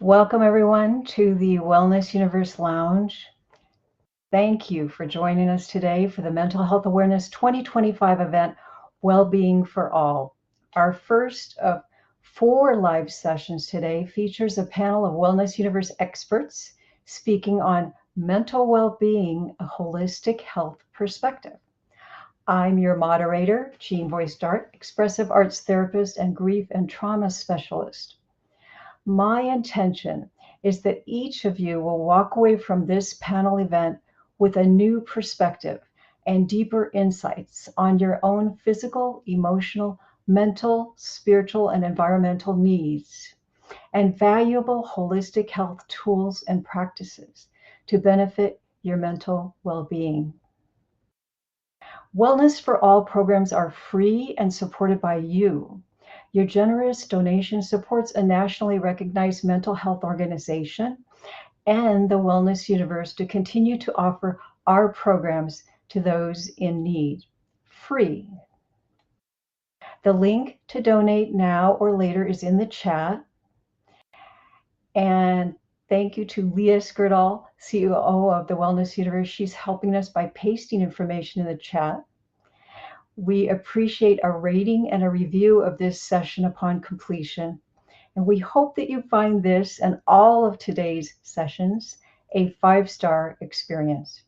Welcome, everyone, to the Wellness Universe Lounge. Thank you for joining us today for the Mental Health Awareness 2025 event, Wellbeing for All. Our first of 4 live sessions today features a panel of Wellness Universe experts speaking on mental well-being, a holistic health perspective. I'm your moderator, Jean Voice Dart, expressive arts therapist and grief and trauma specialist. My intention is that each of you will walk away from this panel event with a new perspective and deeper insights on your own physical, emotional, mental, spiritual, and environmental needs, and valuable holistic health tools and practices to benefit your mental well-being. Wellness for All programs are free and supported by you. Your generous donation supports a nationally recognized mental health organization and the Wellness Universe to continue to offer our programs to those in need, free. The link to donate now or later is in the chat. And thank you to Leah Skirdal, COO of the Wellness Universe. She's helping us by pasting information in the chat. We appreciate a rating and a review of this session upon completion. And we hope that you find this and all of today's sessions a 5-star experience.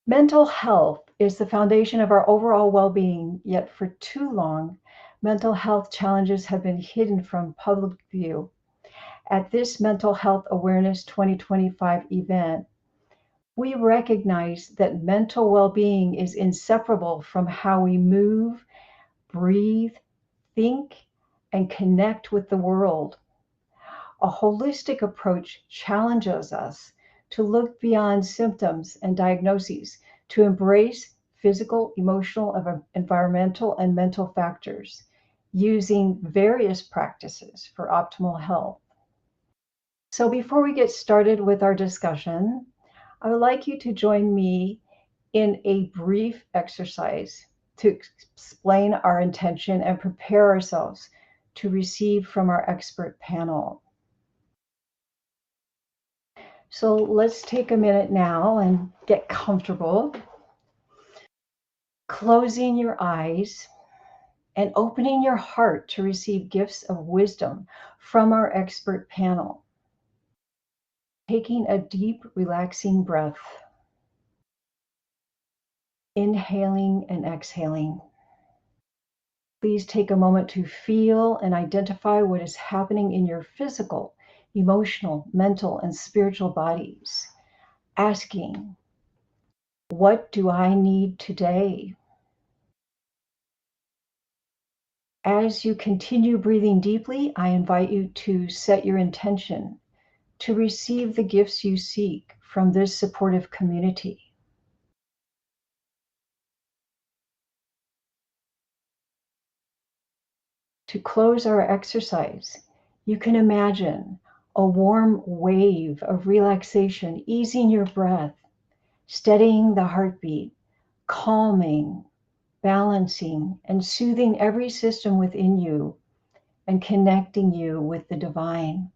Mental health is the foundation of our overall well-being, yet for too long, mental health challenges have been hidden from public view. At this Mental Health Awareness 2025 event, we recognize that mental well-being is inseparable from how we move, breathe, think, and connect with the world. A holistic approach challenges us to look beyond symptoms and diagnoses, to embrace physical, emotional, environmental, and mental factors, using various practices for optimal health. So before we get started with our discussion, I would like you to join me in a brief exercise to explain our intention and prepare ourselves to receive from our expert panel. So let's take a minute now and get comfortable. Closing your eyes and opening your heart to receive gifts of wisdom from our expert panel. Taking a deep, relaxing breath. Inhaling and exhaling. Please take a moment to feel and identify what is happening in your physical, emotional, mental, and spiritual bodies. Asking, what do I need today? As you continue breathing deeply, I invite you to set your intention to receive the gifts you seek from this supportive community. To close our exercise, you can imagine a warm wave of relaxation easing your breath, steadying the heartbeat, calming, balancing, and soothing every system within you and connecting you with the divine.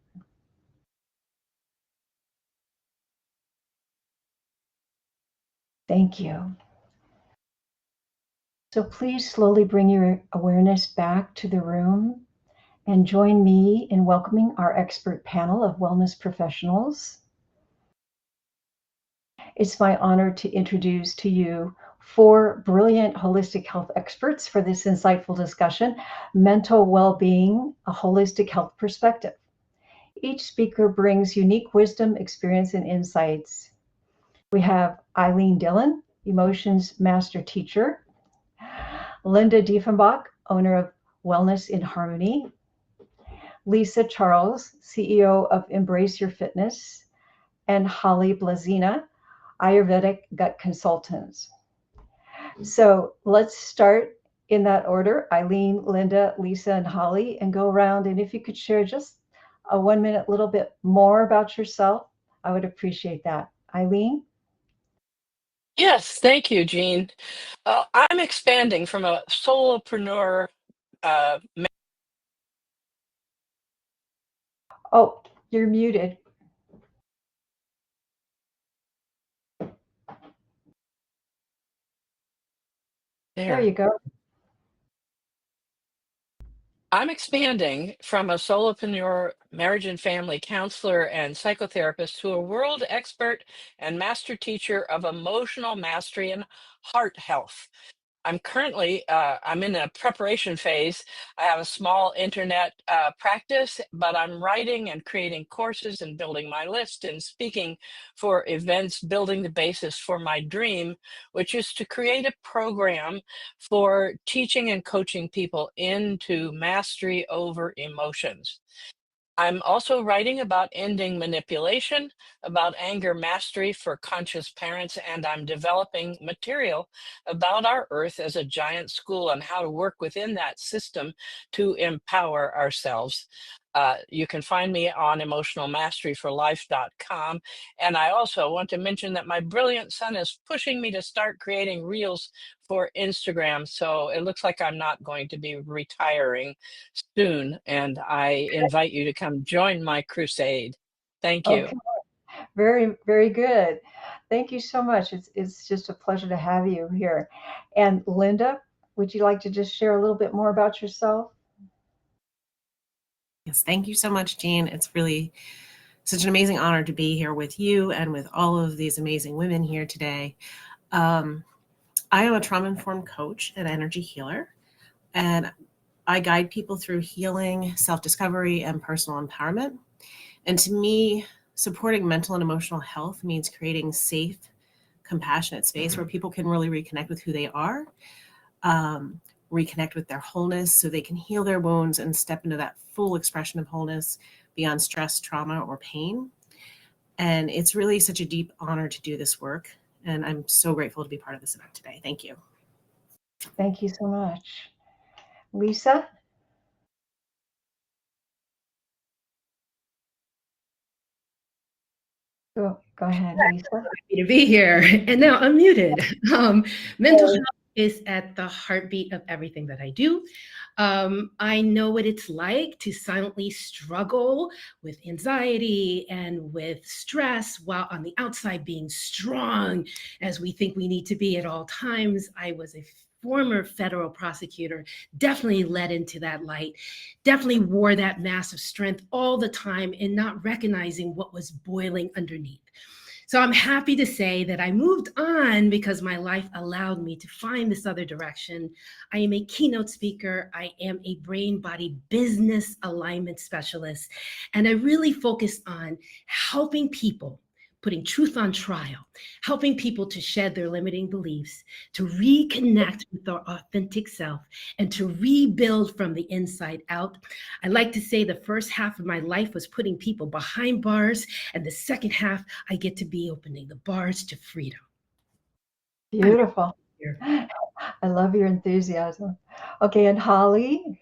Thank you. So please slowly bring your awareness back to the room and join me in welcoming our expert panel of wellness professionals. It's my honor to introduce to you 4 brilliant holistic health experts for this insightful discussion, Mental Well-Being, a Holistic Health Perspective. Each speaker brings unique wisdom, experience, and insights. We have Ilene Dillon, Emotions Master Teacher, Linda Dieffenbach, owner of Wellness in Harmony, Lisa Charles, CEO of Embrace Your Fitness, and Holly Blazina, Auyervedic Gut Consultants. So let's start in that order, Ilene, Linda, Lisa, and Holly, and go around. And if you could share just a 1-minute little bit more about yourself, I would appreciate that. Ilene? Yes, thank you, Jean. I'm expanding from a solopreneur Oh, you're muted. There There. you go. I'm expanding from a solopreneur, marriage and family counselor and psychotherapist to a world expert and master teacher of emotional mastery and heart health. I'm currently I'm in a preparation phase. I have a small internet practice, but I'm writing and creating courses and building my list and speaking for events, building the basis for my dream, which is to create a program for teaching and coaching people into mastery over emotions. I'm also writing about ending manipulation, about anger mastery for conscious parents, and I'm developing material about our Earth as a giant school and how to work within that system to empower ourselves. You can find me on emotionalmasteryforlife.com. And I also want to mention that my brilliant son is pushing me to start creating reels for Instagram. So it looks like I'm not going to be retiring soon, and I invite you to come join my crusade. Thank you. Okay, very, very good. Thank you so much. It's just a pleasure to have you here. And Linda, would you like to just share a little bit more about yourself? Yes, thank you so much, Jean. It's really such an amazing honor to be here with you and with all of these amazing women here today. Um, I am a trauma-informed coach and energy healer, and I guide people through healing, self-discovery, and personal empowerment. And to me, supporting mental and emotional health means creating safe, compassionate space where people can really reconnect with who they are, um, reconnect with their wholeness so they can heal their wounds and step into that full expression of wholeness beyond stress, trauma, or pain. And it's really such a deep honor to do this work. And I'm so grateful to be part of this event today. Thank you. Thank you so much. Lisa? Go ahead, Lisa. Happy to be here. And now I'm muted. Mental health is at the heartbeat of everything that I do. I know what it's like to silently struggle with anxiety and with stress while on the outside being strong as we think we need to be at all times. I was a former federal prosecutor, definitely led into that light, definitely wore that mask of strength all the time and not recognizing what was boiling underneath. So I'm happy to say that I moved on because my life allowed me to find this other direction. I am a keynote speaker. I am a brain body business alignment specialist. And I really focus on helping people, putting truth on trial, helping people to shed their limiting beliefs, to reconnect with their authentic self, and to rebuild from the inside out. I like to say the first half of my life was putting people behind bars, and the second half, I get to be opening the bars to freedom. Beautiful. Here. I love your enthusiasm. Okay, and Holly?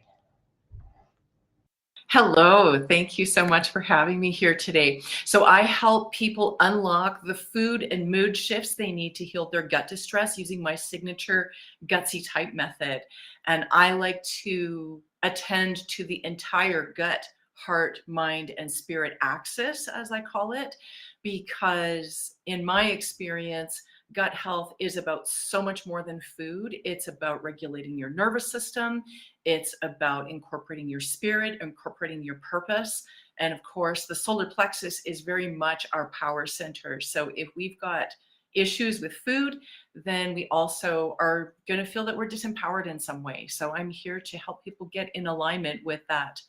Hello, thank you so much for having me here today. So I help people unlock the food and mood shifts they need to heal their gut distress using my signature gutsy type method. And I like to attend to the entire gut, heart, mind, and spirit axis, as I call it, because in my experience, gut health is about so much more than food. It's about regulating your nervous system. It's about incorporating your spirit, incorporating your purpose. And of course, the solar plexus is very much our power center. So if we've got issues with food, then we also are going to feel that we're disempowered in some way. So I'm here to help people get in alignment with that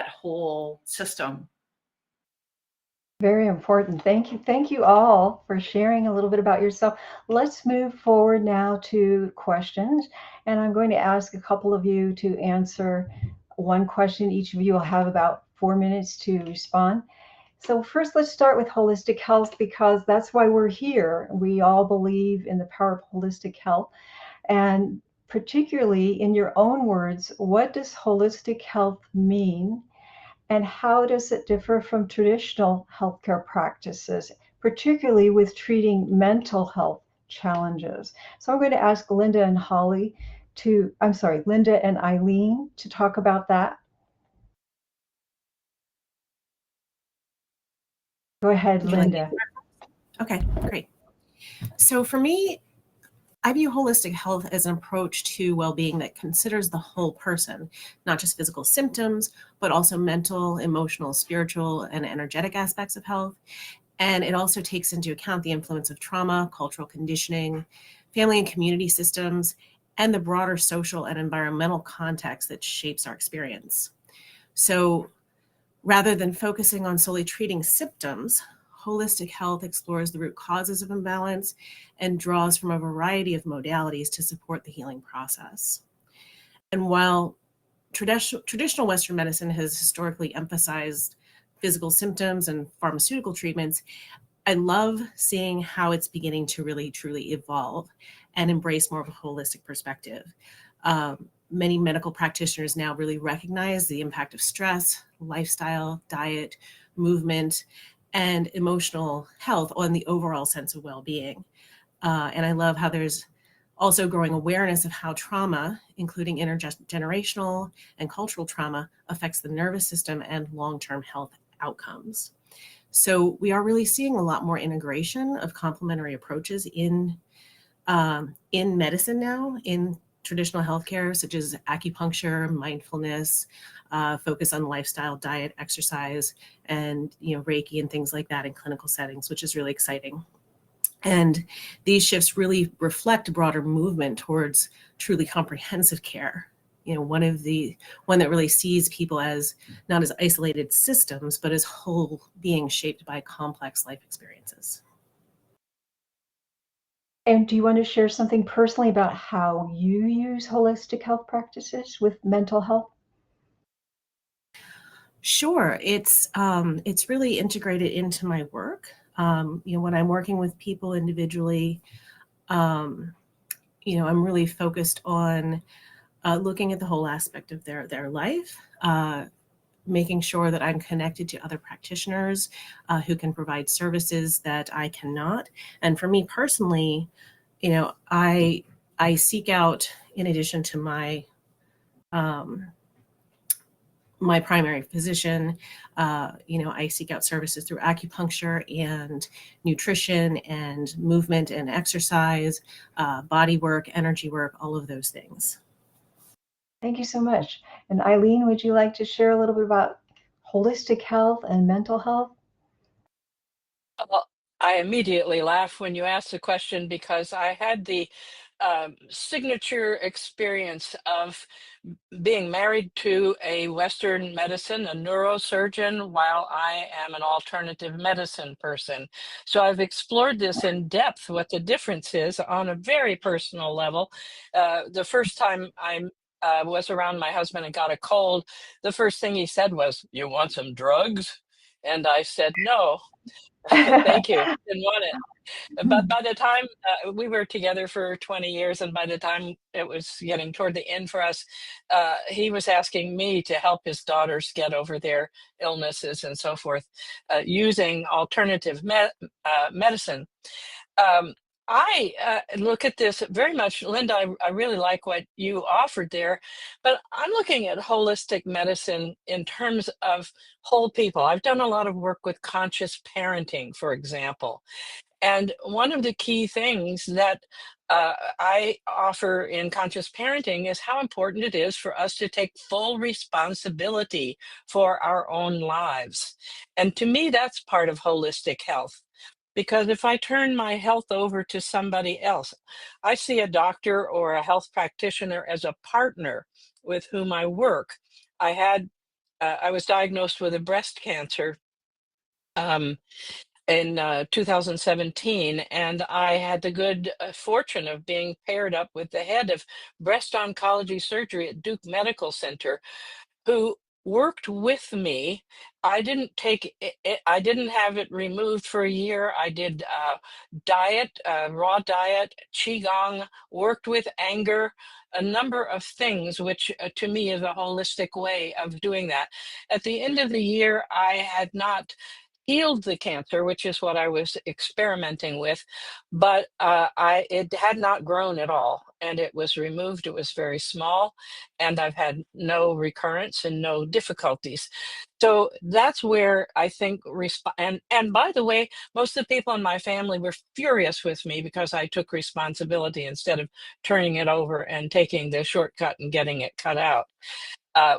whole system. Very important. Thank you. Thank you all for sharing a little bit about yourself. Let's move forward now to questions. And I'm going to ask a couple of you to answer one question. Each of you will have about 4 minutes to respond. So first, let's start with holistic health because that's why we're here. We all believe in the power of holistic health. And particularly in your own words, what does holistic health mean? And how does it differ from traditional healthcare practices, particularly with treating mental health challenges? So I'm going to ask Linda and Linda and Ilene to talk about that. Go ahead, Would you like Linda. Okay, great. So for me, I view holistic health as an approach to well-being that considers the whole person, not just physical symptoms, but also mental, emotional, spiritual, and energetic aspects of health. And it also takes into account the influence of trauma, cultural conditioning, family and community systems, and the broader social and environmental context that shapes our experience. So rather than focusing on solely treating symptoms, holistic health explores the root causes of imbalance and draws from a variety of modalities to support the healing process. And while traditional Western medicine has historically emphasized physical symptoms and pharmaceutical treatments, I love seeing how it's beginning to really truly evolve and embrace more of a holistic perspective. Many medical practitioners now really recognize the impact of stress, lifestyle, diet, movement, and emotional health on the overall sense of well-being. And I love how there's also growing awareness of how trauma, including intergenerational and cultural trauma, affects the nervous system and long-term health outcomes. So we are really seeing a lot more integration of complementary approaches in medicine now, in traditional healthcare, such as acupuncture, mindfulness, focus on lifestyle, diet, exercise, and Reiki and things like that in clinical settings, which is really exciting. And these shifts really reflect a broader movement towards truly comprehensive care. One that really sees people as not as isolated systems, but as whole beings shaped by complex life experiences. And do you want to share something personally about how you use holistic health practices with mental health? Sure, it's really integrated into my work. When I'm working with people individually, I'm really focused on looking at the whole aspect of their life, making sure that I'm connected to other practitioners who can provide services that I cannot. And for me personally, I seek out, in addition to my my primary physician, I seek out services through acupuncture and nutrition and movement and exercise, body work, energy work, all of those things. Thank you so much. And Ilene, would you like to share a little bit about holistic health and mental health? Well, I immediately laugh when you ask the question because I had the signature experience of being married to a Western medicine, a neurosurgeon, while I am an alternative medicine person. So I've explored this in depth, what the difference is on a very personal level. The first time I was around my husband and got a cold, the first thing he said was, "You want some drugs?" And I said, "No." Thank you. Didn't want it. But by the time we were together for 20 years, and by the time it was getting toward the end for us, he was asking me to help his daughters get over their illnesses and so forth, using alternative medicine. I look at this very much, Linda. I really like what you offered there, but I'm looking at holistic medicine in terms of whole people. I've done a lot of work with conscious parenting, for example. And one of the key things that I offer in conscious parenting is how important it is for us to take full responsibility for our own lives. And to me, that's part of holistic health. Because if I turn my health over to somebody else, I see a doctor or a health practitioner as a partner with whom I work. I was diagnosed with a breast cancer in 2017, and I had the good fortune of being paired up with the head of breast oncology surgery at Duke Medical Center, who worked with me. I didn't take it, I didn't have it removed for a year. I did diet, raw diet, qigong, worked with anger, a number of things, which to me is a holistic way of doing that. At the end of the year, I had not healed the cancer, which is what I was experimenting with, but it had not grown at all, and it was removed. It was very small, and I've had no recurrence and no difficulties. So that's where I think and by the way, most of the people in my family were furious with me because I took responsibility instead of turning it over and taking the shortcut and getting it cut out,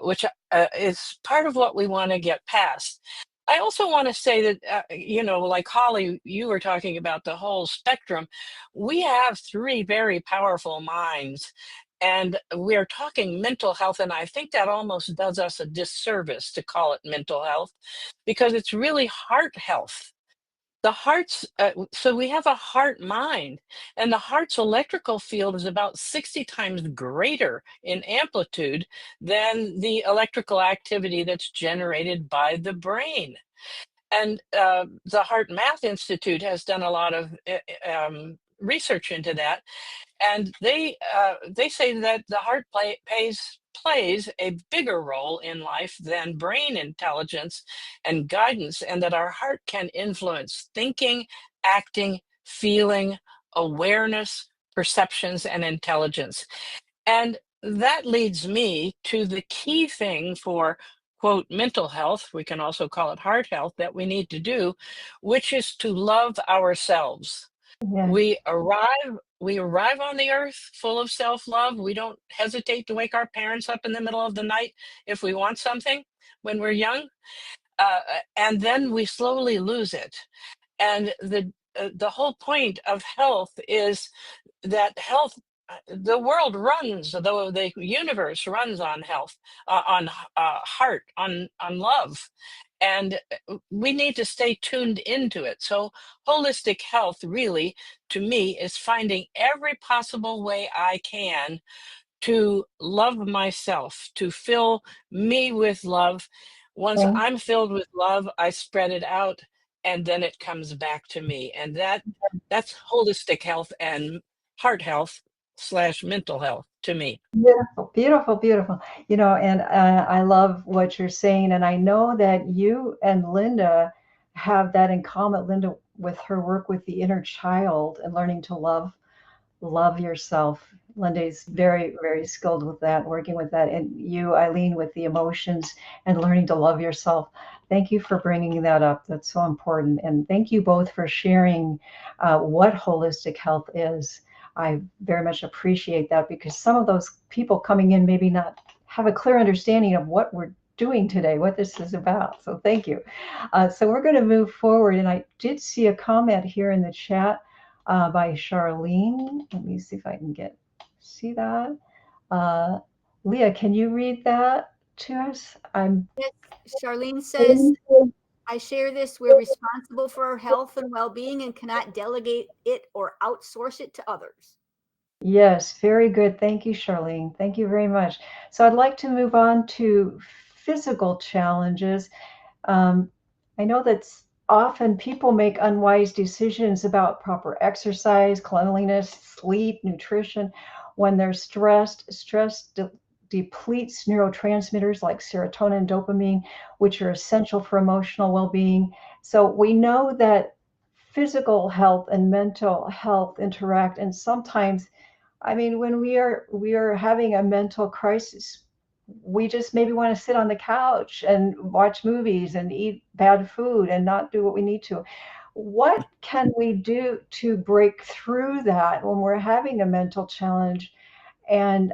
which is part of what we want to get past. I also want to say that, like Holly, you were talking about the whole spectrum. We have three very powerful minds, and we're talking mental health. And I think that almost does us a disservice to call it mental health because it's really heart health. The heart's, so we have a heart mind, and the heart's electrical field is about 60 times greater in amplitude than the electrical activity that's generated by the brain. And the Heart Math Institute has done a lot of research into that, and they say that the heart plays a bigger role in life than brain intelligence and guidance, and that our heart can influence thinking, acting, feeling, awareness, perceptions, and intelligence. And that leads me to the key thing for, quote, mental health, we can also call it heart health, that we need to do, which is to love ourselves. Yeah. We arrive on the earth full of self-love. We don't hesitate to wake our parents up in the middle of the night if we want something when we're young, and then we slowly lose it. And the whole point of health is that the world runs, though the universe runs on health, on heart, on love. And we need to stay tuned into it. So holistic health really, to me, is finding every possible way I can to love myself, to fill me with love. Once Okay. I'm filled with love, I spread it out, and then it comes back to me. And that's holistic health and heart health / mental health to me. Beautiful, beautiful, beautiful. And I love what you're saying. And I know that you and Linda have that in common. Linda, with her work with the inner child and learning to love yourself. Linda is very, very skilled with that, working with that. And you, Eileen, with the emotions and learning to love yourself. Thank you for bringing that up. That's so important. And thank you both for sharing what holistic health is. I very much appreciate that because some of those people coming in maybe not have a clear understanding of what we're doing today, what this is about. So thank you. So we're going to move forward. And I did see a comment here in the chat by Charlene. Let me see if I can see that. Leah, can you read that to us? Yes, Charlene says, I share this. We're responsible for our health and well-being and cannot delegate it or outsource it to others. Yes, very good. Thank you, Charlene. Thank you very much. So I'd like to move on to physical challenges. I know that often people make unwise decisions about proper exercise, cleanliness, sleep, nutrition when they're stressed. Stress depletes neurotransmitters like serotonin and dopamine, which are essential for emotional well-being. So we know that physical health and mental health interact, and sometimes, when we are having a mental crisis, we just maybe want to sit on the couch and watch movies and eat bad food and not do what we need to. What can we do to break through that when we're having a mental challenge and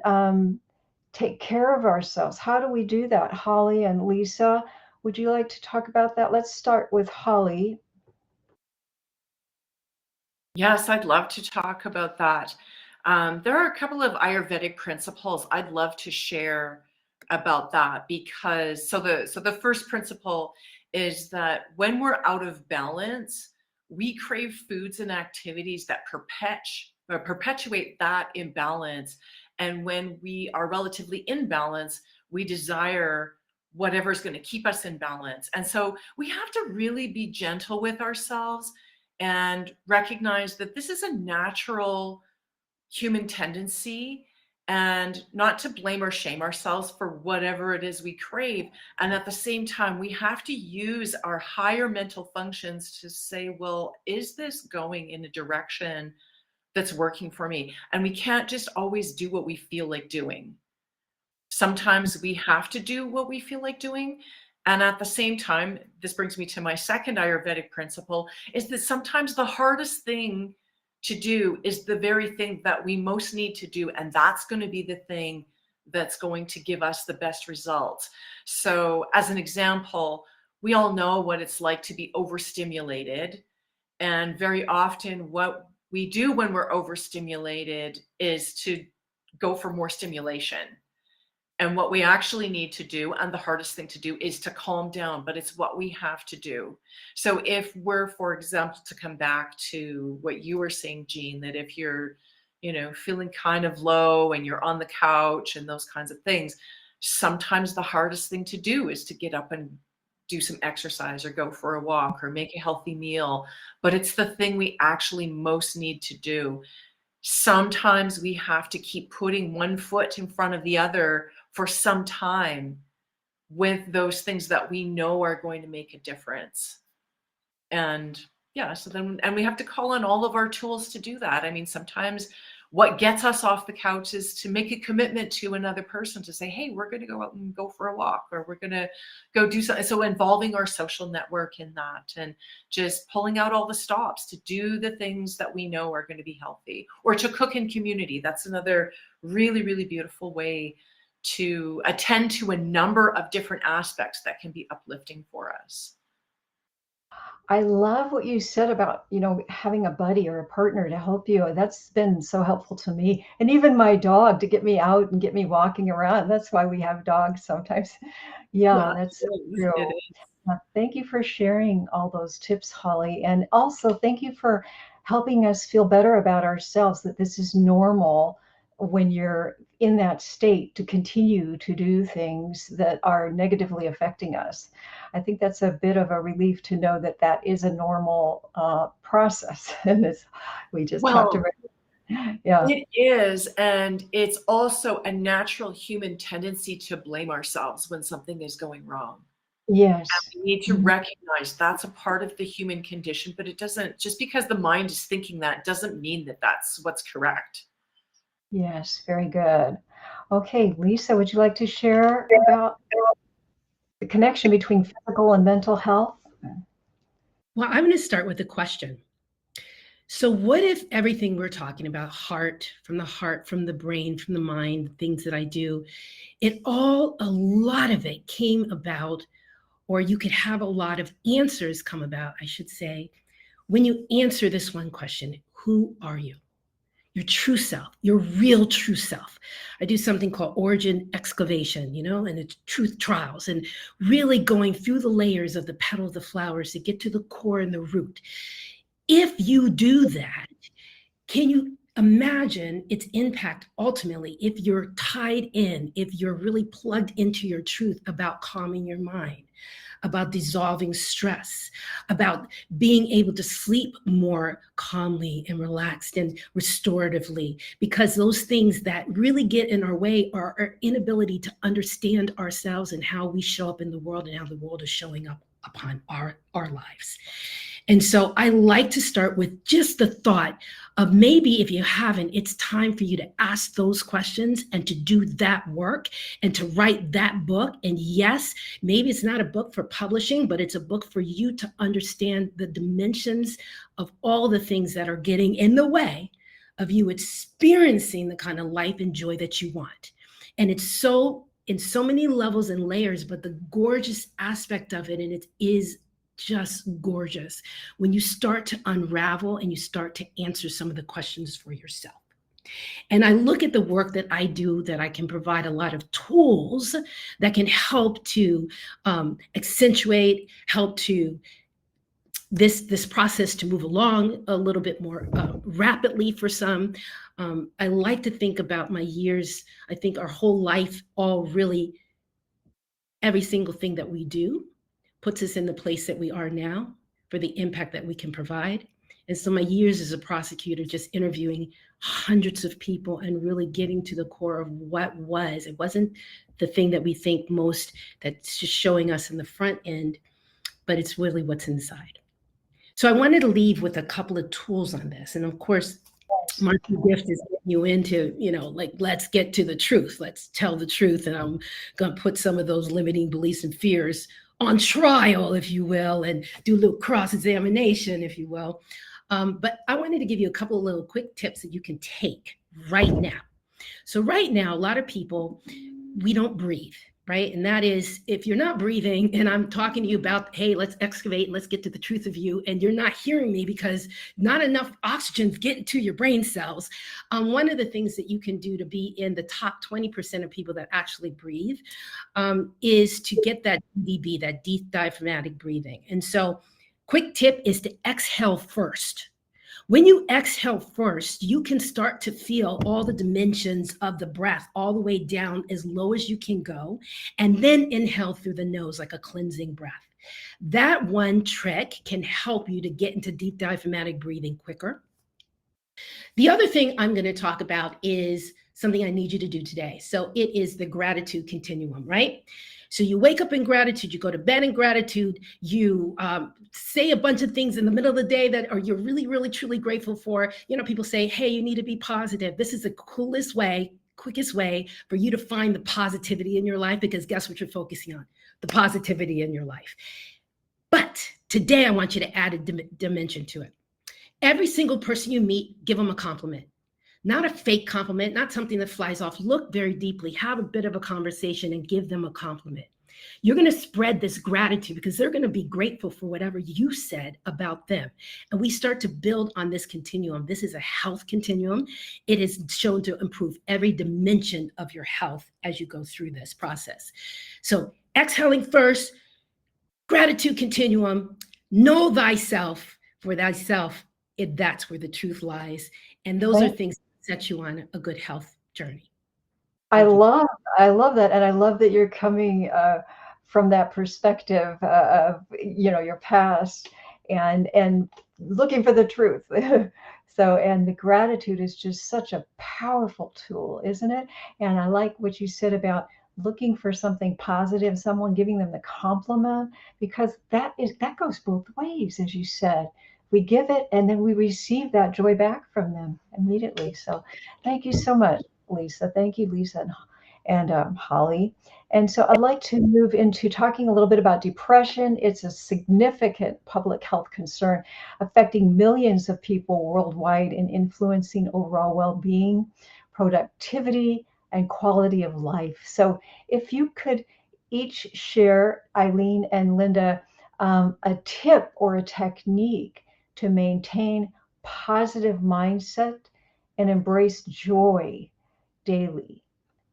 take care of ourselves? How do we do that? Holly and Lisa, would you like to talk about that? Let's start with Holly. Yes, I'd love to talk about that. There are a couple of Ayurvedic principles I'd love to share about that because so the first principle is that when we're out of balance, we crave foods and activities that perpetuate that imbalance. And when we are relatively in balance, we desire whatever's going to keep us in balance. And so we have to really be gentle with ourselves and recognize that this is a natural human tendency. and not to blame or shame ourselves for whatever it is we crave. And at the same time, we have to use our higher mental functions to say, well, is this going in a direction that's working for me? And we can't just always do what we feel like doing. Sometimes we have to do what we feel like doing. And at the same time, this brings me to my second Ayurvedic principle, is that sometimes the hardest thing to do is the very thing that we most need to do. And that's going to be the thing that's going to give us the best results. So as an example, we all know what it's like to be overstimulated. And very often what we do when we're overstimulated is to go for more stimulation. And what we actually need to do, and the hardest thing to do, is to calm down, but it's what we have to do. So if we're, for example, to come back to what you were saying, Jean, that if you're, feeling kind of low and you're on the couch and those kinds of things, sometimes the hardest thing to do is to get up and do some exercise or go for a walk or make a healthy meal. But it's the thing we actually most need to do. Sometimes we have to keep putting one foot in front of the other for some time with those things that we know are going to make a difference. And so then, and we have to call on all of our tools to do that. I mean, sometimes what gets us off the couch is to make a commitment to another person to say, hey, we're going to go out and go for a walk, or we're going to go do something. So involving our social network in that, and just pulling out all the stops to do the things that we know are going to be healthy, or to cook in community. That's another really, really beautiful way to attend to a number of different aspects that can be uplifting for us. I love what you said about, having a buddy or a partner to help you. That's been so helpful to me. And even my dog, to get me out and get me walking around. That's why we have dogs sometimes. Yeah, that's so true. It is. Thank you for sharing all those tips, Holly. And also thank you for helping us feel better about ourselves, that this is normal when you're in that state to continue to do things that are negatively affecting us. I think that's a bit of a relief to know that that is a normal process. And we just talked about it. Yeah. It is. And it's also a natural human tendency to blame ourselves when something is going wrong. Yes. And we need to recognize that's a part of the human condition, but it doesn't, just because the mind is thinking that doesn't mean that that's what's correct. Yes, very good. Okay, Lisa, would you like to share about the connection between physical and mental health? Well, I'm going to start with a question. So what if everything we're talking about, heart, from the brain, from the mind, the things that I do, a lot of it came about, or you could have a lot of answers come about, I should say, when you answer this one question: who are you? Your true self, your real true self. I do something called origin excavation, and it's truth trials, and really going through the layers of the petal of the flowers to get to the core and the root. If you do that, can you imagine its impact ultimately if you're tied in, if you're really plugged into your truth about calming your mind, about dissolving stress, about being able to sleep more calmly and relaxed and restoratively, because those things that really get in our way are our inability to understand ourselves and how we show up in the world and how the world is showing up upon our lives. And so I like to start with just the thought of, maybe if you haven't, it's time for you to ask those questions and to do that work and to write that book. And yes, maybe it's not a book for publishing, but it's a book for you to understand the dimensions of all the things that are getting in the way of you experiencing the kind of life and joy that you want. And it's so in so many levels and layers, but the gorgeous aspect of it, and it is just gorgeous when you start to unravel and you start to answer some of the questions for yourself. And I look at the work that I do, that I can provide a lot of tools that can help to accentuate, help to this process to move along a little bit more rapidly for some. I like to think about my years. I think our whole life, every single thing that we do puts us in the place that we are now for the impact that we can provide. And so my years as a prosecutor, just interviewing hundreds of people and really getting to the core of what was. It wasn't the thing that we think most that's just showing us in the front end, but it's really what's inside. So I wanted to leave with a couple of tools on this. And of course, my gift is getting you into, like, let's get to the truth. Let's tell the truth. And I'm going to put some of those limiting beliefs and fears on trial, if you will, and do a little cross-examination, if you will. But I wanted to give you a couple of little quick tips that you can take right now. So right now, a lot of people, we don't breathe, right? And that is, if you're not breathing and I'm talking to you about, hey, let's excavate and let's get to the truth of you, and you're not hearing me because not enough oxygen's getting to your brain cells. One of the things that you can do to be in the top 20% of people that actually breathe is to get that DDB, that deep diaphragmatic breathing. And so quick tip is to exhale first. When you exhale first, you can start to feel all the dimensions of the breath all the way down as low as you can go, and then inhale through the nose like a cleansing breath. That one trick can help you to get into deep diaphragmatic breathing quicker. The other thing I'm going to talk about is something I need you to do today. So it is the gratitude continuum, right? So you wake up in gratitude, you go to bed in gratitude, you say a bunch of things in the middle of the day that are you're really, really, truly grateful for. People say, hey, you need to be positive. This is the quickest way for you to find the positivity in your life, because guess what you're focusing on? The positivity in your life. But today I want you to add a dimension to it. Every single person you meet, give them a compliment. Not a fake compliment, not something that flies off. Look very deeply, have a bit of a conversation and give them a compliment. You're going to spread this gratitude because they're going to be grateful for whatever you said about them. And we start to build on this continuum. This is a health continuum. It is shown to improve every dimension of your health as you go through this process. So exhaling first, gratitude continuum, know thyself, for thyself, that's where the truth lies. And those are things that set you on a good health journey. I love that. And I love that you're coming from that perspective of, your past and looking for the truth. So, and the gratitude is just such a powerful tool, isn't it? And I like what you said about looking for something positive, someone giving them the compliment, because that goes both ways, as you said. We give it and then we receive that joy back from them immediately. So thank you so much, Lisa. Thank you, Lisa and Holly. And so I'd like to move into talking a little bit about depression. It's a significant public health concern affecting millions of people worldwide and influencing overall well-being, productivity, and quality of life. So if you could each share, Ilene and Linda, a tip or a technique to maintain positive mindset and embrace joy daily.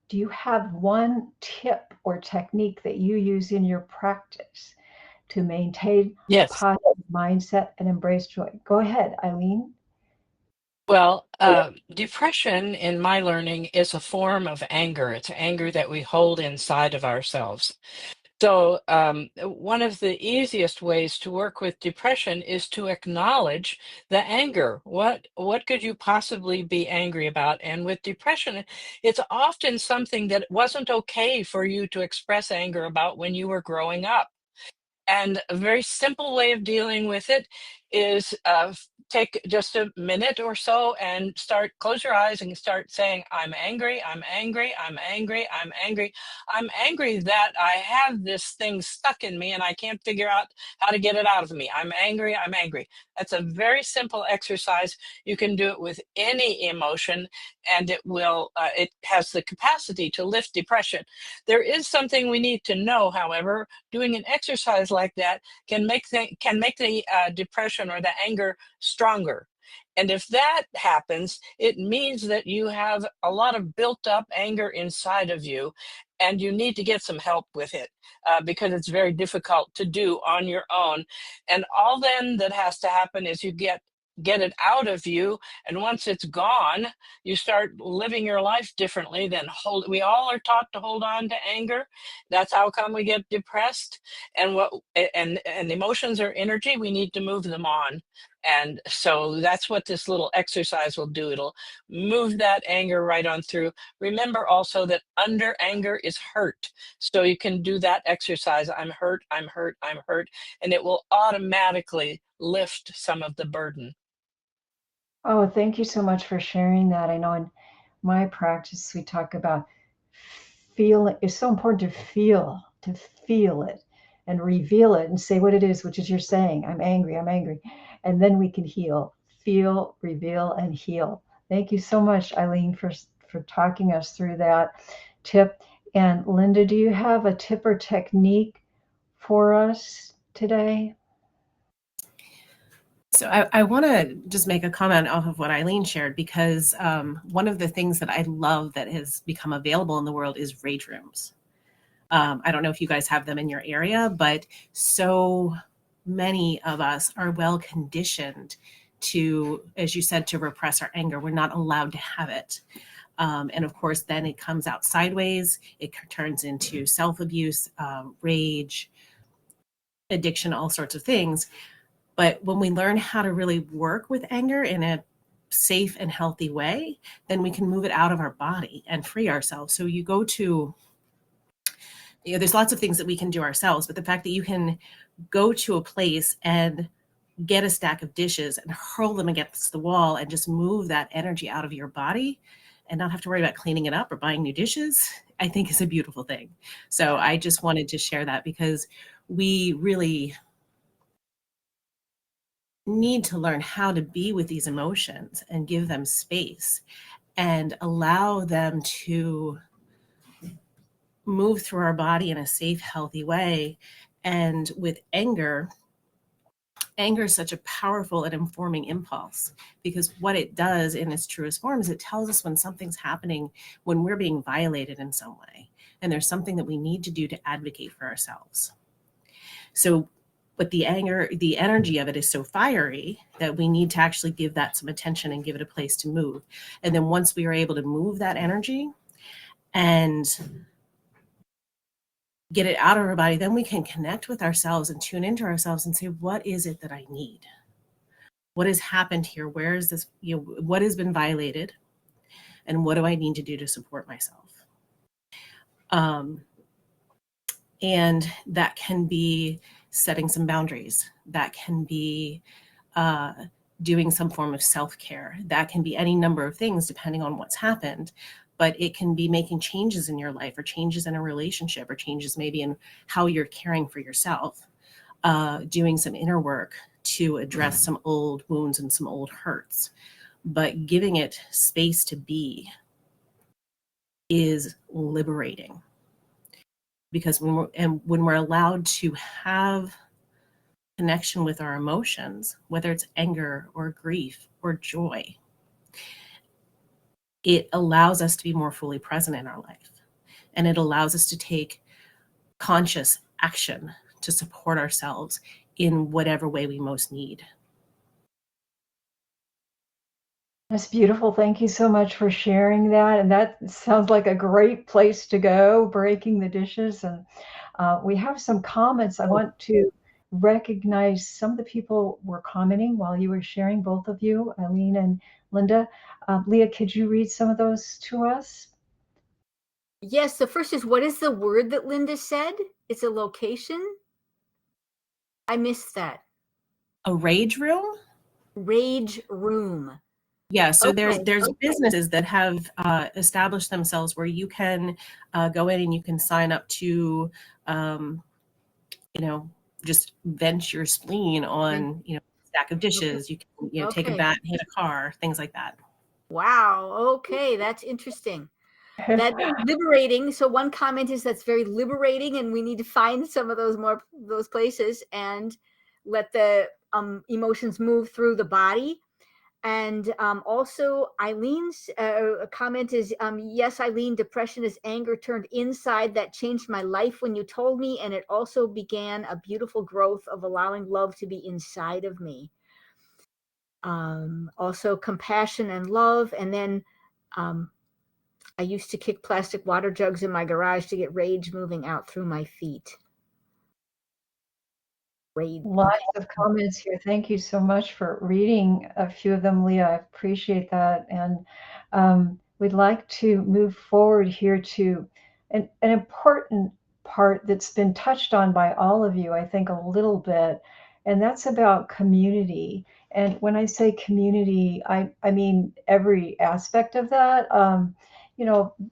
Do you have one tip or technique that you use in your practice to maintain Yes. positive mindset and embrace joy? Go ahead, Ilene. Well, depression, in my learning, is a form of anger. It's anger that we hold inside of ourselves. So one of the easiest ways to work with depression is to acknowledge the anger. What could you possibly be angry about? And with depression, it's often something that wasn't okay for you to express anger about when you were growing up. And a very simple way of dealing with it is take just a minute or so and close your eyes and start saying, I'm angry, I'm angry, I'm angry, I'm angry. I'm angry that I have this thing stuck in me and I can't figure out how to get it out of me. I'm angry, I'm angry. That's a very simple exercise. You can do it with any emotion and it has the capacity to lift depression. There is something we need to know, however. Doing an exercise like that can make the depression or the anger stronger. And if that happens, it means that you have a lot of built up anger inside of you, and you need to get some help with it because it's very difficult to do on your own. And all then that has to happen is you get it out of you, and once it's gone, you start living your life differently. We all are taught to hold on to anger. That's how come we get depressed. And emotions are energy. We need to move them on. And so that's what this little exercise will do. It'll move that anger right on through. Remember also that under anger is hurt. So you can do that exercise. I'm hurt, I'm hurt, I'm hurt. And it will automatically lift some of the burden. Oh, thank you so much for sharing that. I know in my practice, we talk about feeling. It's so important to feel it and reveal it and say what it is, which is you're saying, I'm angry, I'm angry. And then we can heal, feel, reveal, and heal. Thank you so much, Ilene, for talking us through that tip. And Linda, do you have a tip or technique for us today? So I want to just make a comment off of what Ilene shared, because one of the things that I love that has become available in the world is rage rooms. I don't know if you guys have them in your area, but so many of us are well conditioned to, as you said, to repress our anger. We're not allowed to have it. And of course, then it comes out sideways. It turns into self-abuse, rage, addiction, all sorts of things. But when we learn how to really work with anger in a safe and healthy way, then we can move it out of our body and free ourselves. So you go to, there's lots of things that we can do ourselves, but the fact that you can go to a place and get a stack of dishes and hurl them against the wall and just move that energy out of your body and not have to worry about cleaning it up or buying new dishes, I think is a beautiful thing. So I just wanted to share that, because we really need to learn how to be with these emotions and give them space and allow them to move through our body in a safe, healthy way. And with anger is such a powerful and informing impulse, because what it does in its truest form is it tells us when something's happening, when we're being violated in some way, and there's something that we need to do to advocate for ourselves. So, but the energy of it is so fiery that we need to actually give that some attention and give it a place to move. And then once we are able to move that energy and get it out of our body, then we can connect with ourselves and tune into ourselves and say, what is it that I need? What has happened here? Where is this, what has been violated? And what do I need to do to support myself? And that can be setting some boundaries. That can be doing some form of self-care. That can be any number of things depending on what's happened. But it can be making changes in your life, or changes in a relationship, or changes maybe in how you're caring for yourself, doing some inner work to address some old wounds and some old hurts. But giving it space to be is liberating. Because when we're allowed to have connection with our emotions, whether it's anger or grief or joy, it allows us to be more fully present in our life. And it allows us to take conscious action to support ourselves in whatever way we most need. That's beautiful. Thank you so much for sharing that. And that sounds like a great place to go, breaking the dishes. And we have some comments. I want to recognize some of the people were commenting while you were sharing, both of you, Ilene and Linda. Leah, could you read some of those to us? Yes, the first is, what is the word that Linda said? It's a location. I missed that. A rage room? Rage room. Yeah, so Okay. there's businesses that have established themselves where you can go in and you can sign up to, just vent your spleen on, a stack of dishes. You can, take a bat and hit a car, things like that. Wow. Okay, that's interesting. That's liberating. So one comment is that's very liberating, and we need to find some of those places and let the emotions move through the body. And also Eileen's comment is, yes, Ilene, depression is anger turned inside. That changed my life when you told me. And it also began a beautiful growth of allowing love to be inside of me. Also compassion and love. And then I used to kick plastic water jugs in my garage to get rage moving out through my feet. read. Lots of comments here. Thank you so much for reading a few of them, Leah. I appreciate that. And we'd like to move forward here to an important part that's been touched on by all of you, I think, a little bit, and that's about community. And when I say community, I mean every aspect of that.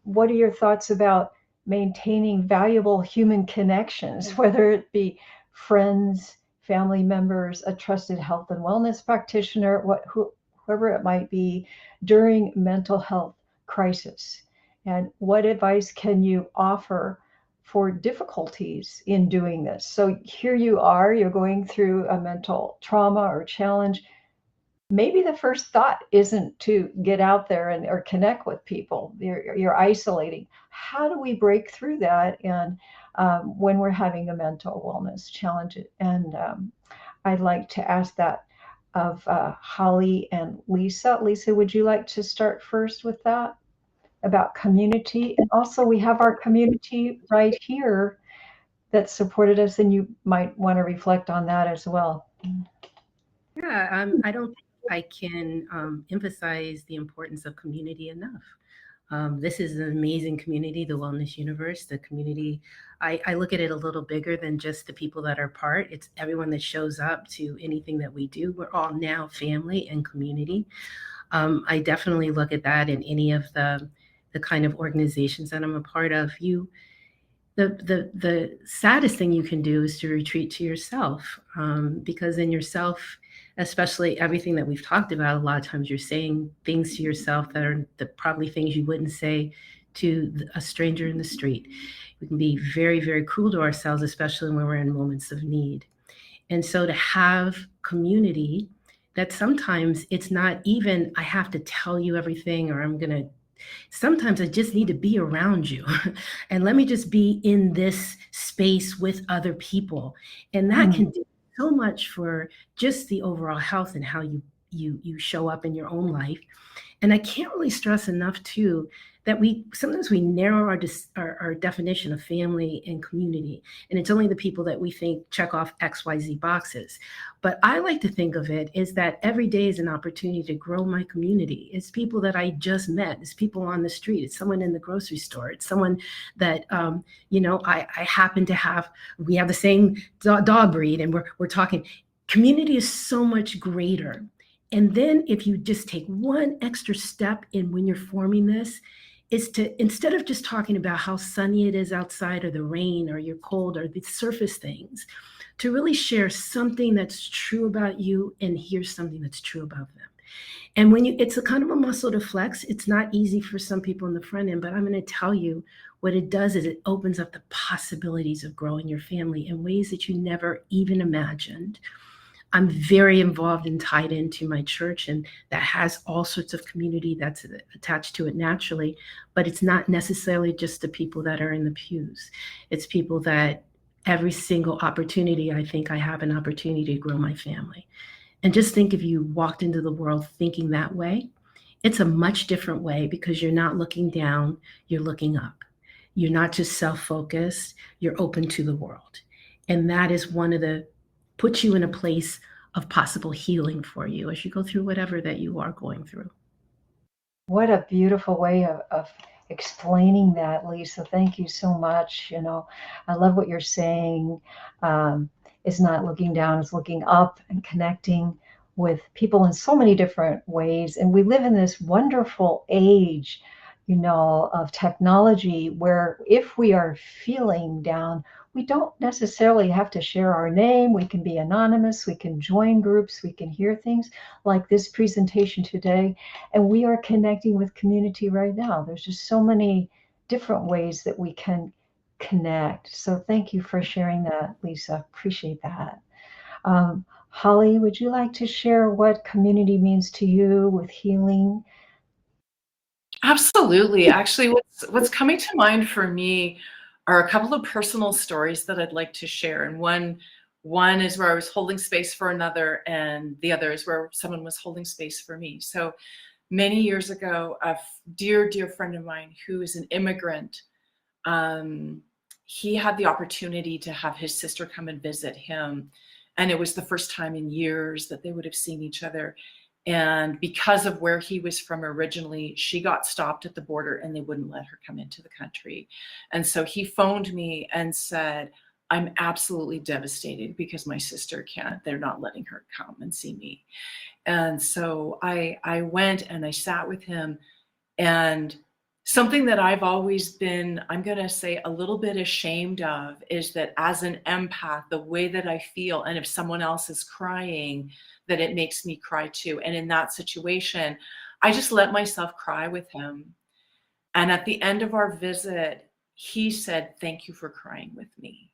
What are your thoughts about maintaining valuable human connections, whether it be friends, family members, a trusted health and wellness practitioner, whoever it might be, during mental health crisis? And what advice can you offer for difficulties in doing this? So here you are, you're going through a mental trauma or challenge. Maybe the first thought isn't to get out there or connect with people. You're isolating. How do we break through that? And when we're having a mental wellness challenge, and I'd like to ask that of Holly and Lisa. Lisa, would you like to start first with that about community? And also, we have our community right here that supported us, and you might want to reflect on that as well. Yeah, I don't think I can emphasize the importance of community enough. This is an amazing community, the Wellness Universe, the community. I look at it a little bigger than just the people that are part. It's everyone that shows up to anything that we do. We're all now family and community. I definitely look at that in any of the kind of organizations that I'm a part of. The saddest thing you can do is to retreat to yourself, because in yourself, especially everything that we've talked about, a lot of times you're saying things to yourself that are probably things you wouldn't say to a stranger in the street. We can be very, very cruel to ourselves, especially when we're in moments of need. And so to have community that sometimes it's not even, I have to tell you everything, or sometimes I just need to be around you and let me just be in this space with other people. And that can do so much for just the overall health and how you show up in your own life. And I can't really stress enough too that sometimes we narrow our definition of family and community, and it's only the people that we think check off XYZ boxes. But I like to think of it is that every day is an opportunity to grow my community. It's people that I just met. It's people on the street. It's someone in the grocery store. It's someone that I happen to have. We have the same dog breed, and we're talking. Community is so much greater. And then if you just take one extra step in when you're forming this, is to, instead of just talking about how sunny it is outside or the rain or you're cold or the surface things, to really share something that's true about you and hear something that's true about them. And it's a kind of a muscle to flex. It's not easy for some people in the front end, but I'm going to tell you what it does is it opens up the possibilities of growing your family in ways that you never even imagined. I'm very involved and tied into my church, and that has all sorts of community that's attached to it naturally, but it's not necessarily just the people that are in the pews. It's people that every single opportunity, I think I have an opportunity to grow my family. And just think if you walked into the world thinking that way, it's a much different way because you're not looking down, you're looking up. You're not just self-focused, you're open to the world. And that is puts you in a place of possible healing for you as you go through whatever that you are going through. What a beautiful way of explaining that, Lisa. Thank you so much. I love what you're saying. It's not looking down, it's looking up and connecting with people in so many different ways. And we live in this wonderful age, of technology where if we are feeling down, we don't necessarily have to share our name. We can be anonymous. We can join groups. We can hear things like this presentation today. And we are connecting with community right now. There's just so many different ways that we can connect. So thank you for sharing that, Lisa. Appreciate that. Holly, would you like to share what community means to you with healing? Absolutely. Actually, what's coming to mind for me are a couple of personal stories that I'd like to share. And one is where I was holding space for another, and the other is where someone was holding space for me. So many years ago, a dear, dear friend of mine who is an immigrant, he had the opportunity to have his sister come and visit him. And it was the first time in years that they would have seen each other. And because of where he was from originally, she got stopped at the border and they wouldn't let her come into the country. And so he phoned me and said, I'm absolutely devastated because my sister can't, they're not letting her come and see me. And so I went and I sat with him, and something that I've always been, I'm going to say, a little bit ashamed of is that as an empath, the way that I feel, and if someone else is crying, that it makes me cry too. And in that situation, I just let myself cry with him. And at the end of our visit, he said, thank you for crying with me.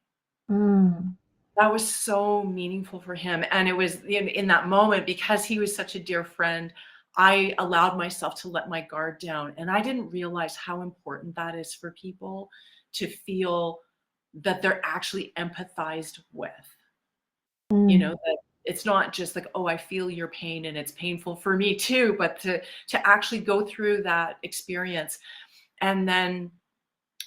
Mm. That was so meaningful for him. And it was in that moment, because he was such a dear friend, I allowed myself to let my guard down. And I didn't realize how important that is for people to feel that they're actually empathized with. You know, that it's not just like, oh, I feel your pain and it's painful for me too, but to actually go through that experience. And then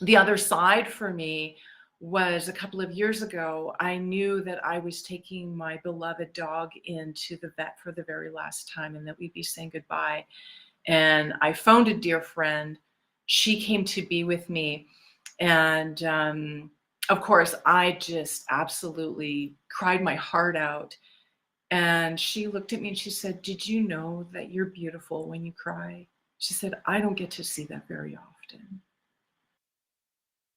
the other side for me was a couple of years ago, I knew that I was taking my beloved dog into the vet for the very last time and that we'd be saying goodbye. And I phoned a dear friend. She came to be with me. And of course, I just absolutely cried my heart out. And she looked at me and she said, did you know that you're beautiful when you cry? She said, I don't get to see that very often.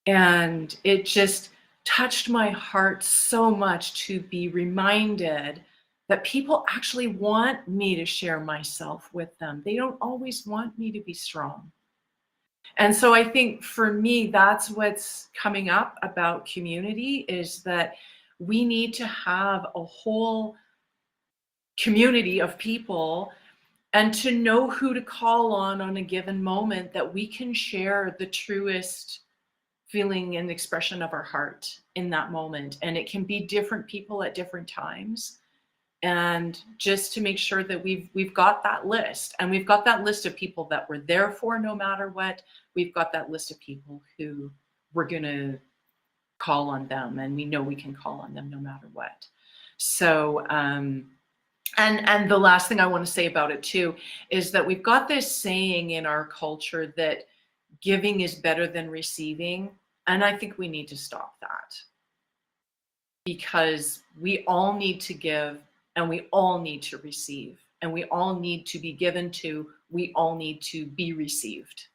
And it just touched my heart so much to be reminded that people actually want me to share myself with them. They don't always want me to be strong. And so I think for me, that's what's coming up about community, is that we need to have a whole community of people and to know who to call on a given moment, that we can share the truest feeling and expression of our heart in that moment. And it can be different people at different times. And just to make sure that we've got that list, and we've got that list of people that we're there for no matter what. We've got that list of people who we're going to call on them, and we know we can call on them no matter what. So, and the last thing I want to say about it too is that we've got this saying in our culture that giving is better than receiving. And I think we need to stop that, because we all need to give and we all need to receive, and we all need to be given to, we all need to be received.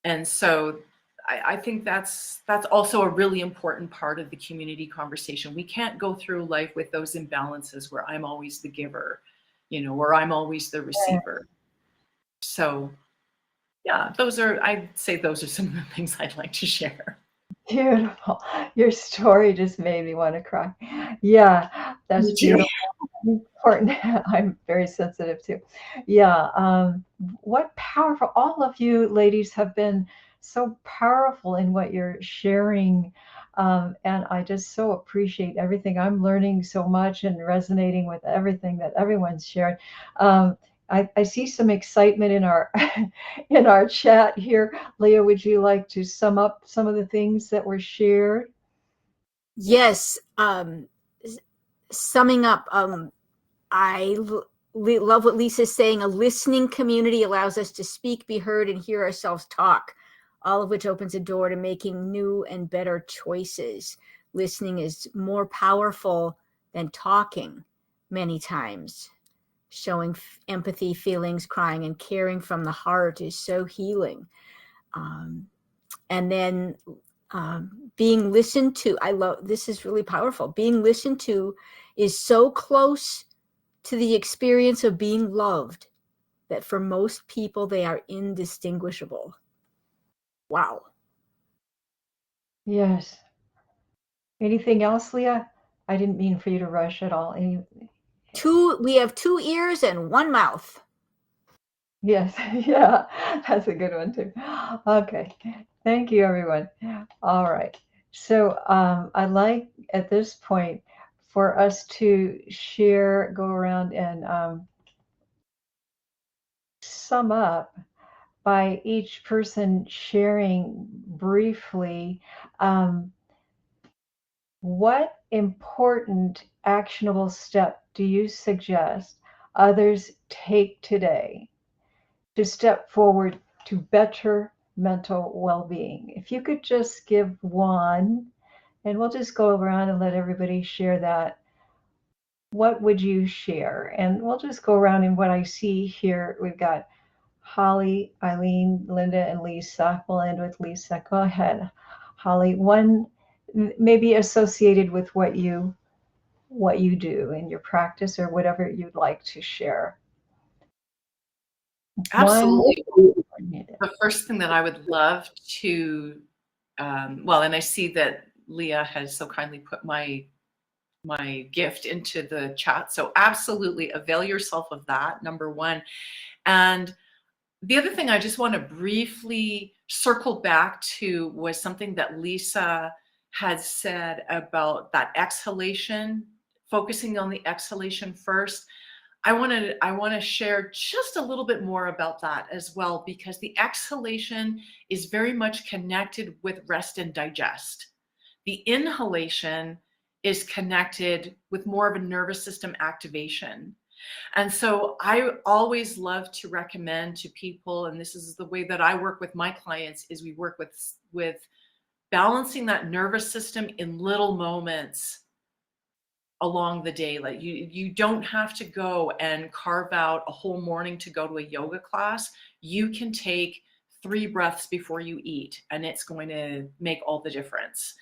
And so I think that's also a really important part of the community conversation. We can't go through life with those imbalances where I'm always the giver, you know, or I'm always the receiver. So yeah, I'd say those are some of the things I'd like to share. Beautiful. Your story just made me want to cry. Yeah, that's beautiful. Important. I'm very sensitive too. Yeah. What powerful, all of you ladies have been so powerful in what you're sharing. And I just so appreciate everything. I'm learning so much and resonating with everything that everyone's shared. I see some excitement in our in our chat here. Leah, would you like to sum up some of the things that were shared? Yes. Summing up, I love what Lisa's saying. A listening community allows us to speak, be heard, and hear ourselves talk, all of which opens a door to making new and better choices. Listening is more powerful than talking many times. Showing empathy, feelings, crying, and caring from the heart is so healing. And then being listened to, I love, this is really powerful. Being listened to is so close to the experience of being loved that for most people, they are indistinguishable. Wow. Yes. Anything else, Leah? I didn't mean for you to rush at all. We have 2 ears and 1 mouth. Yes, yeah, that's a good one too. Okay, thank you, everyone. All right, so I'd like at this point for us to share, go around and sum up by each person sharing briefly what important actionable step do you suggest others take today to step forward to better mental well-being? If you could just give one, and we'll just go around and let everybody share that. What would you share? And we'll just go around, and what I see here, we've got Holly, Ilene, Linda, and Lisa. We'll end with Lisa. Go ahead, Holly. One maybe associated with what you do in your practice or whatever you'd like to share. Absolutely. One. The first thing that I would love to, well, and I see that Leah has so kindly put my gift into the chat. So absolutely avail yourself of that, number one. And the other thing I just want to briefly circle back to was something that Lisa had said about that exhalation, focusing on the exhalation first. I want to share just a little bit more about that as well, because the exhalation is very much connected with rest and digest. The inhalation is connected with more of a nervous system activation. And so I always love to recommend to people, and this is the way that I work with my clients, is we work with balancing that nervous system in little moments along the day. Like you don't have to go and carve out a whole morning to go to a yoga class. You can take 3 breaths before you eat, and it's going to make all the difference.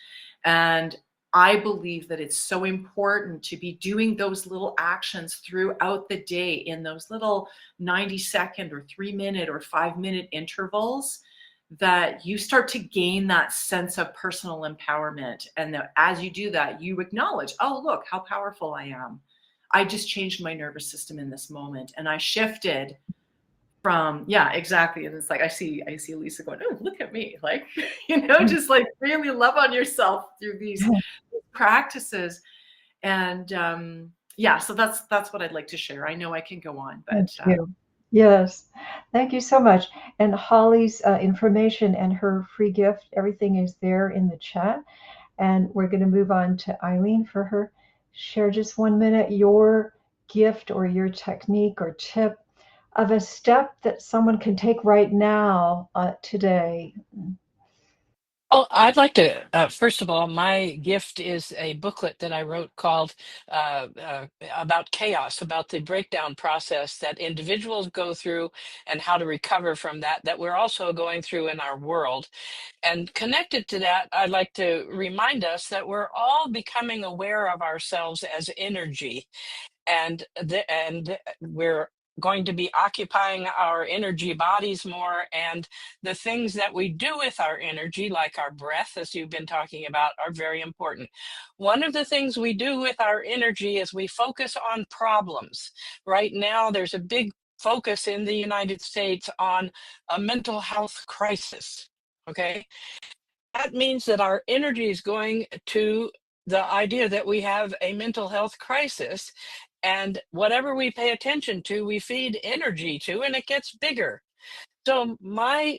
And I believe that it's so important to be doing those little actions throughout the day in those little 90-second or 3-minute or 5-minute intervals, that you start to gain that sense of personal empowerment. And that as you do that, you acknowledge, oh, look how powerful I am. I just changed my nervous system in this moment. And I shifted from, yeah, exactly. And it's like, I see Lisa going, oh, look at me. Like, just like really love on yourself through these practices. And yeah, so that's what I'd like to share. I know I can go on, but Thank you. Yes, thank you so much. And Holly's information and her free gift, everything is there in the chat. And we're going to move on to Ilene for her. Share just 1 minute your gift or your technique or tip of a step that someone can take right now today. Well, I'd like to, first of all, my gift is a booklet that I wrote called about chaos, about the breakdown process that individuals go through and how to recover from that we're also going through in our world. And connected to that, I'd like to remind us that we're all becoming aware of ourselves as energy. And we're going to be occupying our energy bodies more, and the things that we do with our energy, like our breath, as you've been talking about, are very important. One of the things we do with our energy is we focus on problems. Right now, there's a big focus in the United States on a mental health crisis, okay? That means that our energy is going to the idea that we have a mental health crisis, and whatever we pay attention to, we feed energy to, and it gets bigger. So my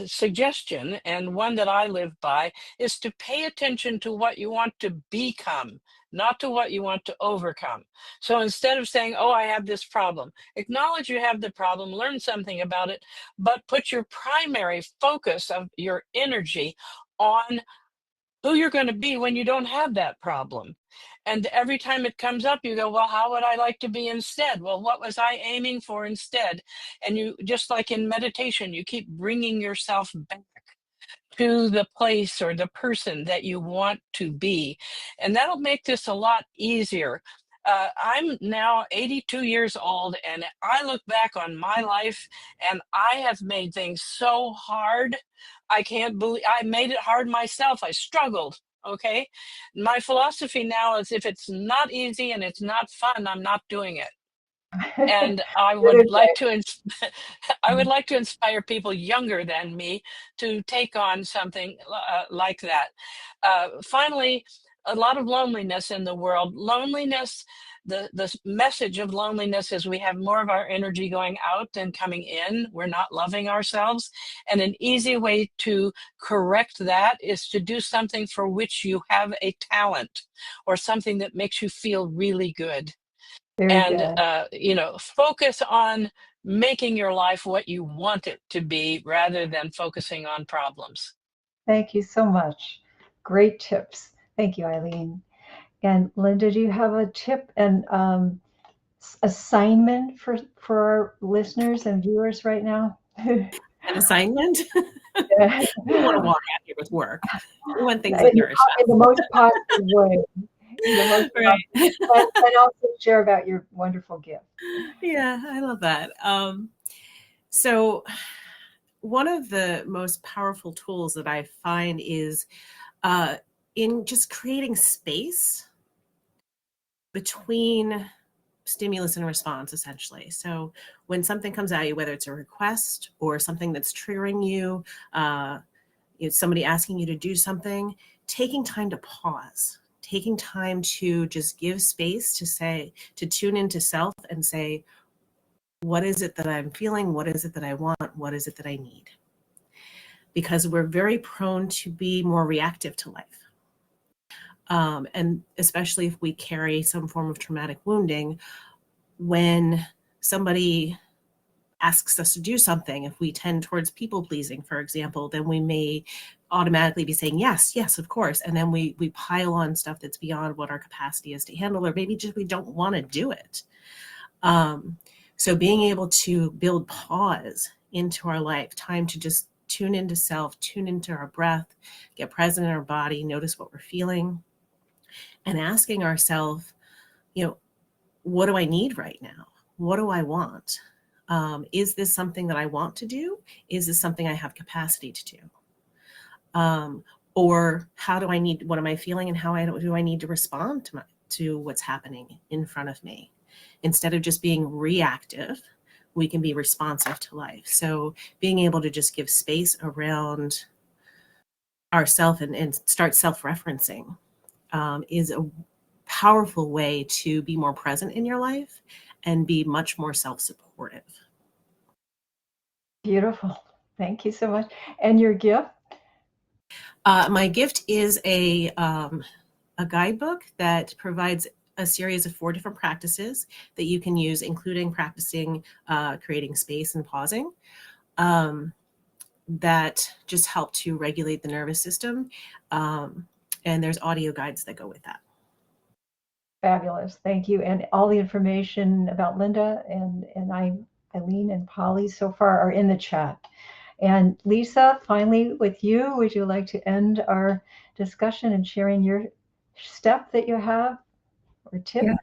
suggestion, and one that I live by, is to pay attention to what you want to become, not to what you want to overcome. So instead of saying, oh, I have this problem, acknowledge you have the problem, learn something about it, but put your primary focus of your energy on who you're going to be when you don't have that problem. And every time it comes up, you go, well, how would I like to be instead? Well, what was I aiming for instead? And you, just like in meditation, you keep bringing yourself back to the place or the person that you want to be. And that'll make this a lot easier. I'm now 82 years old, and I look back on my life, and I have made things so hard. I can't believe I made it hard myself. I struggled. Okay. My philosophy now is if it's not easy and it's not fun, I'm not doing it. And I would like to inspire people younger than me to take on something like that. Finally, a lot of loneliness in the world. Loneliness, the message of loneliness is we have more of our energy going out than coming in. We're not loving ourselves. And an easy way to correct that is to do something for which you have a talent or something that makes you feel really good. Very And, good. focus on making your life what you want it to be rather than focusing on problems. Thank you so much. Great tips. Thank you, Ilene. And Linda, do you have a tip and assignment for our listeners and viewers right now? An assignment? Yeah. We don't want to walk out here with work. We want things in, that nourish us. in the most positive way. In the most Right. and also share about your wonderful gift. Yeah, I love that. So one of the most powerful tools that I find is in just creating space between stimulus and response, essentially. So when something comes at you, whether it's a request or something that's triggering you, it's somebody asking you to do something, taking time to pause, taking time to just give space to tune into self and say, what is it that I'm feeling? What is it that I want? What is it that I need? Because we're very prone to be more reactive to life. And especially if we carry some form of traumatic wounding, when somebody asks us to do something, if we tend towards people pleasing, for example, then we may automatically be saying, yes, of course. And then we pile on stuff that's beyond what our capacity is to handle, or maybe just we don't want to do it. So being able to build pause into our life, time to just tune into self, tune into our breath, get present in our body, notice what we're feeling, and asking ourselves, what do I need right now? What do I want? Is this something that I want to do? Is this something I have capacity to do? Or what am I feeling and how do I need to respond to what's happening in front of me? Instead of just being reactive, we can be responsive to life. So being able to just give space around ourself and start self-referencing is a powerful way to be more present in your life and be much more self-supportive. Beautiful. Thank you so much. And your gift? My gift is a guidebook that provides a series of 4 different practices that you can use, including practicing creating space and pausing, that just help to regulate the nervous system. And there's audio guides that go with that. Fabulous. Thank you. And all the information about Linda and Ilene and Polly so far are in the chat. And Lisa, finally with you, would you like to end our discussion and sharing your step that you have or tip? Yeah.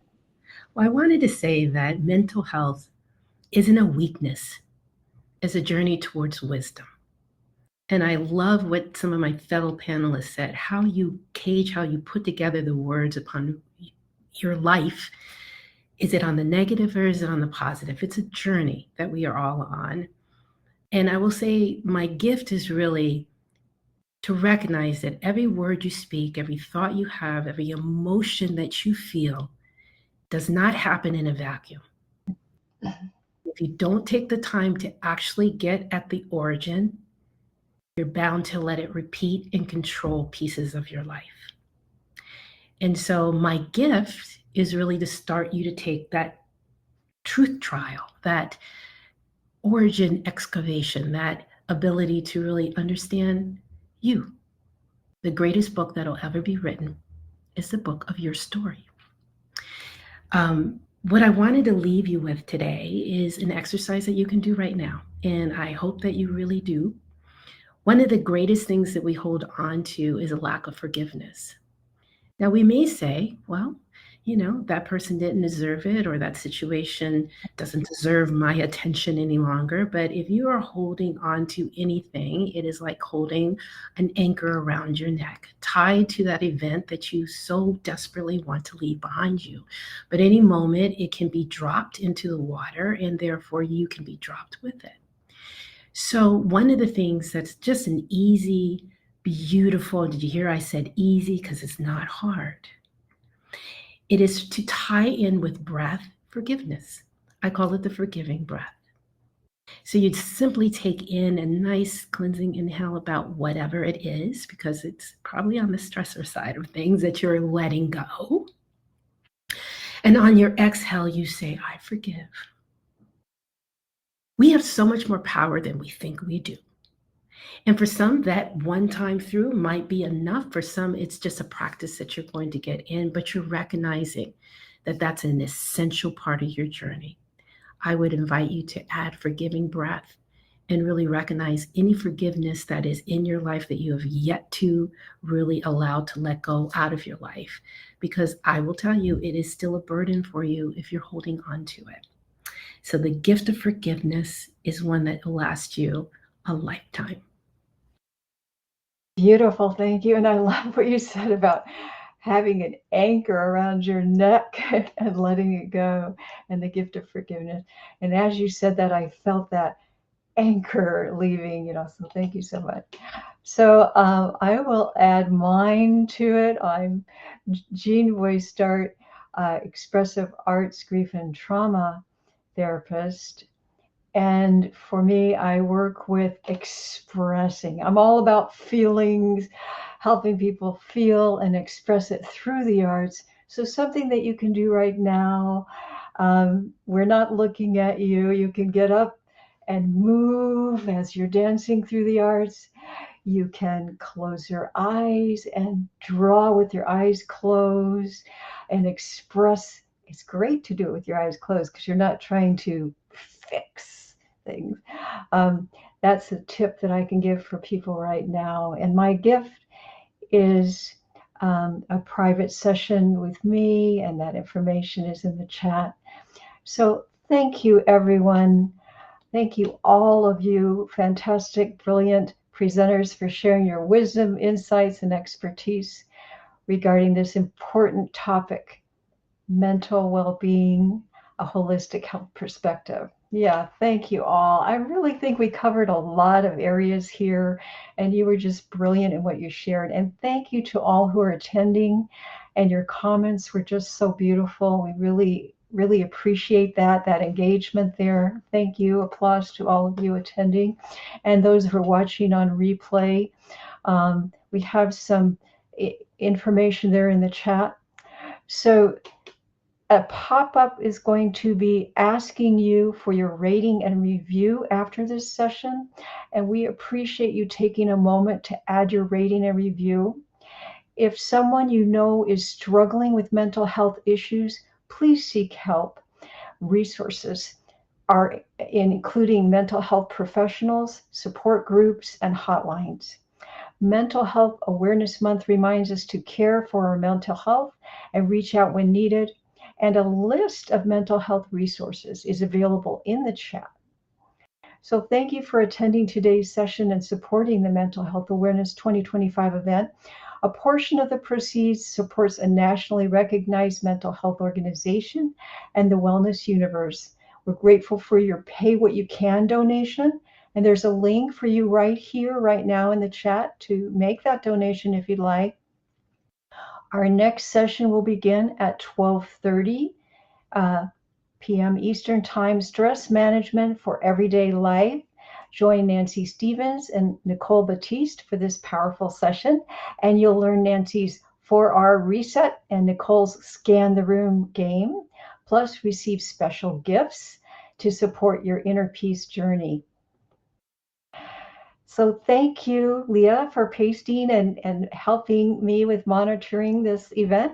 Well, I wanted to say that mental health isn't a weakness, it's a journey towards wisdom. And I love what some of my fellow panelists said, how you put together the words upon your life. Is it on the negative or is it on the positive? It's a journey that we are all on. And I will say my gift is really to recognize that every word you speak, every thought you have, every emotion that you feel does not happen in a vacuum. If you don't take the time to actually get at the origin, you're bound to let it repeat and control pieces of your life. And so my gift is really to start you to take that truth trial, that origin excavation, that ability to really understand you. The greatest book that'll ever be written is the book of your story. What I wanted to leave you with today is an exercise that you can do right now, and I hope that you really do. One of the greatest things that we hold on to is a lack of forgiveness. Now, we may say, well, that person didn't deserve it, or that situation doesn't deserve my attention any longer. But if you are holding on to anything, it is like holding an anchor around your neck, tied to that event that you so desperately want to leave behind you. But any moment, it can be dropped into the water, and therefore you can be dropped with it. So one of the things that's just an easy beautiful. Did you hear I said easy? Because it's not hard. It is to tie in with breath forgiveness. I call it the forgiving breath. So you'd simply take in a nice cleansing inhale about whatever it is, because it's probably on the stressor side of things that you're letting go. And on your exhale, you say, I forgive. We have so much more power than we think we do. And for some, that one time through might be enough. For some, it's just a practice that you're going to get in, but you're recognizing that that's an essential part of your journey. I would invite you to add forgiving breath and really recognize any forgiveness that is in your life that you have yet to really allow to let go out of your life. Because I will tell you, it is still a burden for you if you're holding on to it. So the gift of forgiveness is one that will last you a lifetime. Beautiful, thank you. And I love what you said about having an anchor around your neck and letting it go, and the gift of forgiveness. And as you said that, I felt that anchor leaving, so thank you so much. So I will add mine to it. I'm Jean Voistart, expressive arts, grief, and trauma therapist. And for me, I work with expressing. I'm all about feelings, helping people feel and express it through the arts. So something that you can do right now, we're not looking at you. You can get up and move as you're dancing through the arts. You can close your eyes and draw with your eyes closed and express. It's great to do it with your eyes closed because you're not trying to fix things. That's a tip that I can give for people right now. And my gift is a private session with me, and that information is in the chat. So thank you, everyone. Thank you, all of you, fantastic, brilliant presenters, for sharing your wisdom, insights, and expertise regarding this important topic, mental well-being, a holistic health perspective. Yeah, thank you all. I really think we covered a lot of areas here, and you were just brilliant in what you shared. And thank you to all who are attending, and your comments were just so beautiful. We really appreciate that engagement there. Thank you. Applause to all of you attending, and those who are watching on replay. We have some information there in the chat. So a pop-up is going to be asking you for your rating and review after this session, and we appreciate you taking a moment to add your rating and review. If someone you know is struggling with mental health issues, please seek help. Resources are including mental health professionals, support groups, and hotlines. Mental Health Awareness Month reminds us to care for our mental health and reach out when needed. And a list of mental health resources is available in the chat. So thank you for attending today's session and supporting the Mental Health Awareness 2025 event. A portion of the proceeds supports a nationally recognized mental health organization and the Wellness Universe. We're grateful for your Pay What You Can donation. And there's a link for you right here, right now in the chat to make that donation if you'd like. Our next session will begin at 12:30 p.m. Eastern Time, Stress Management for Everyday Life. Join Nancy Stevens and Nicole Batiste for this powerful session, and you'll learn Nancy's 4R Reset and Nicole's Scan the Room game, plus receive special gifts to support your inner peace journey. So thank you, Leah, for pasting and helping me with monitoring this event.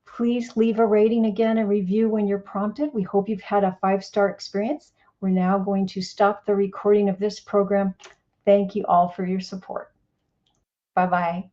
Please leave a rating again and review when you're prompted. We hope you've had a 5-star experience. We're now going to stop the recording of this program. Thank you all for your support. Bye-bye.